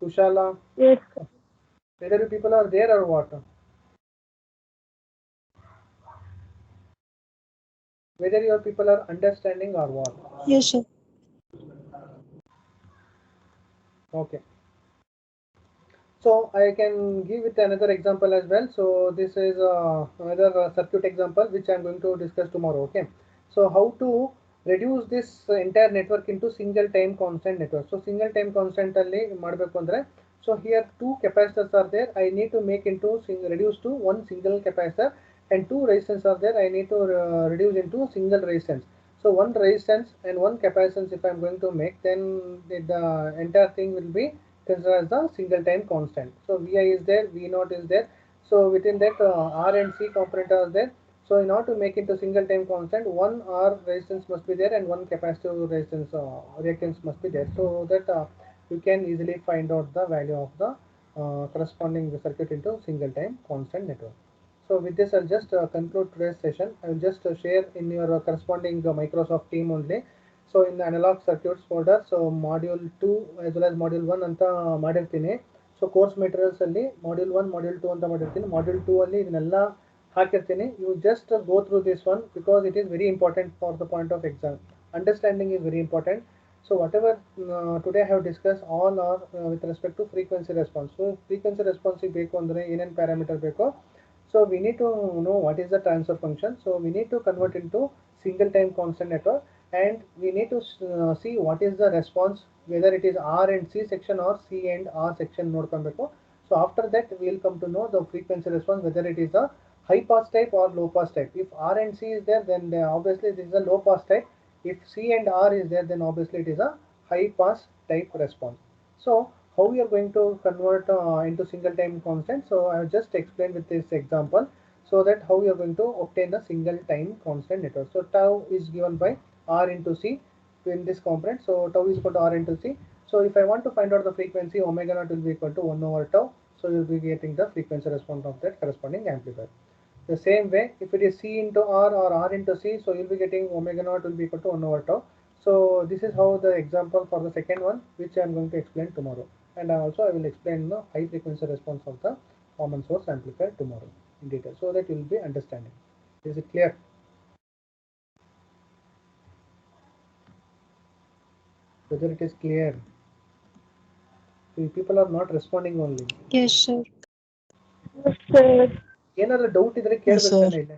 Kushala,
Yes,
whether you people are there or what? Whether your people are understanding or what?
yes, sir.
Okay. So I can give it another example as well. So this is another circuit example which I am going to discuss tomorrow. Okay. So how to reduce this entire network into single time constant network. So single time constant alli ಮಾಡಬೇಕು ಅಂದ್ರೆ, so here two capacitors are there. I need to make into reduce to one single capacitor, and two resistance are there. I need to reduce into single resistance. So one resistance and one capacitance if I am going to make, then the entire thing will be considered as the single time constant. So Vi is there, V0 is there. So within that R and C component are there. So in order to make it a single time constant, one R resistance must be there and one capacitive resistance reactance must be there, so that you can easily find out the value of the corresponding circuit into single time constant network. So with this, I'll just conclude today's session. I will just share in your corresponding Microsoft team only. So in the analog circuits folder, so module 2 as well as module 1 ಅಂತ ಮಾಡಿರ್ತೀನಿ. So course materials ಅಲ್ಲಿ module 1 module 2 ಅಂತ ಮಾಡಿರ್ತೀನಿ. Module 2 ಅಲ್ಲಿ ಇದನ್ನೆಲ್ಲ ಹಾಕಿರ್ತೀನಿ. You just go through this one because it is very important for the point of exam. Understanding is very important. So whatever today I have discussed, all are with respect to frequency response. So frequency response ಬೇಕು ಅಂದ್ರೆ ಏನೇನು parameter ಬೇಕೋ, so we need to know what is the transfer function. So we need to convert into single time constant network, and we need to see what is the response, whether it is R and C section or C and R section ನೋಡ್ಕೊಬೇಕು. So after that we will come to know the frequency response, whether it is a high pass type or low pass type. If R and C is there, then obviously this is a low pass type. If C and R is there, then obviously it is a high pass type response. So how we are going to convert into single time constant, so I have just explained with this example, so that how we are going to obtain the single time constant network. So tau is given by R into C in this component, so tau is equal to R into C. So if I want to find out the frequency, omega naught will be equal to 1 over tau, so you will be getting the frequency response of that corresponding amplifier. The same way, if it is C into R or R into C, so you'll be getting omega naught will be equal to 1 over tau. So this is how the example for the second one, which I am going to explain tomorrow. And also I will explain the high frequency response of the common source amplifier tomorrow in detail, so that you will be understanding. Is it clear? Whether it is clear? People are not responding only.
Yes, sir.
Yes, sir.
ಏನಾದ್ರು doubt ಇದ್ರೆ
Yes,
ಕೇಳಬೇಕಾನೆ
sir.
ಇಲ್ಲ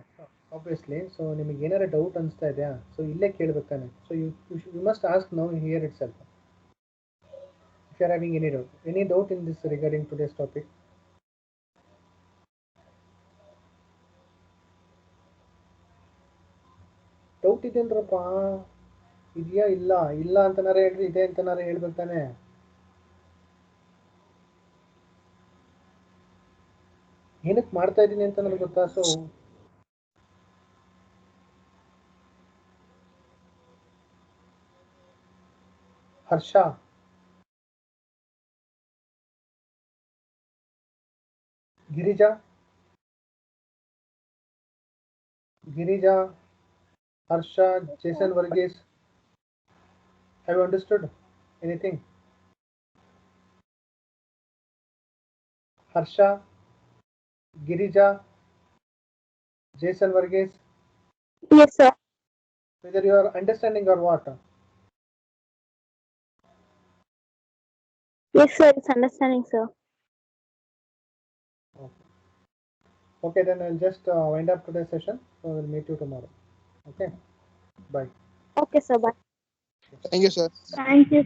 obviously. So ನಿಮಗೆ ಏನಾದ್ರು doubt ಅನಿಸ್ತಾ ಇದೆಯಾ, so ಇಲ್ಲೇ ಕೇಳಬೇಕಾನೆ. So you must ask now here itself if you are having any doubt in this regarding today's topic. Doubt ಇದೆನ್ರಪ್ಪ, ಇದೆಯಾ ಇಲ್ಲ ಇಲ್ಲ ಅಂತನಾರೆ ಹೇಳ್ರಿ, ಇದೆ ಅಂತನಾರೆ ಹೇಳ್ಬೇಕು ತಾನೆ. ಏನಕ್ಕೆ ಮಾಡ್ತಾ ಇದ್ದೀನಿ ಅಂತ ನನಗೆ ಗೊತ್ತಾ. So Harsha, Girija, Harsha, Jason Varghese, have you understood anything? Harsha, Girija, Jason Varghese.
Yes, sir.
Whether you are understanding or what?
Yes, sir. It's understanding, sir.
Okay, then I'll just wind up today's session. So we'll meet you tomorrow. Okay, bye.
Okay, sir. Bye.
Thank you, sir.
Thank you.